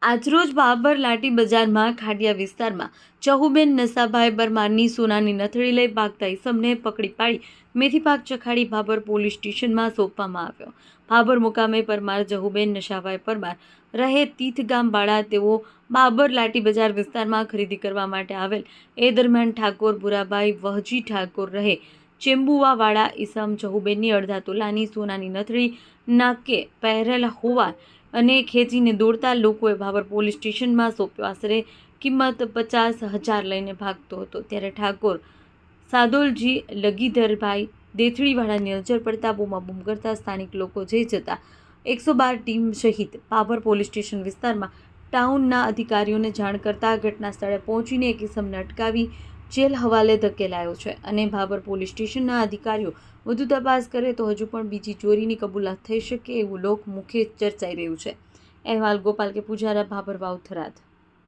આજરોજ બાબર લાટી બજારમાં ખાડિયા વિસ્તારમાં ચહુબેન નસાભાઈ પરમારની સોનાની નથળી લઈ ભાગતા ઈસમને પકડી પાડી મેથીપાક ચખાડી ભાબર પોલીસ સ્ટેશનમાં સોંપવામાં આવ્યો। ભાબર મુકામે પરમાર ચહુબેન નશાભાઈ પરમાર રહે તીથગામ વાળા તેઓ બાબર લાટી બજાર વિસ્તારમાં ખરીદી કરવા માટે આવેલ। એ દરમિયાન ઠાકોર ભુરાભાઈ વહજી ઠાકોર રહે ચેમ્બુવા વાળા ઈસમ ચહુબેનની અડધા તોલાની સોનાની નથળી નાકે પહેરેલ હોવા અને ખેંચીને દોડતા લોકોએ ભાબર પોલીસ સ્ટેશનમાં સોંપ્યો। આશરે કિંમત 50,000 લઈને ભાગતો હતો ત્યારે ઠાકોર સાદોલજી લગીધરભાઈ દેથડીવાળાની નજર પડતા બૂમાબૂમ કરતા સ્થાનિક લોકો જઈ જતા 112 ટીમ સહિત ભાબર પોલીસ સ્ટેશન વિસ્તારમાં ટાઉનના અધિકારીઓને જાણ કરતા ઘટના સ્થળે પહોંચીને એક ઇસમને અટકાવી જેલ હવાલે ધકેલાયો છે અને ભાબર પોલીસ સ્ટેશનના અધિકારીઓ વધુ તપાસ કરે તો હજુ પણ બીજી ચોરીની કબૂલાત થઈ શકે એવું લોકમુખે ચર્ચાઈ રહ્યું છે। અહેવાલ ગોપાલ કે પૂજારા, ભાબર વાવ, થરાદ।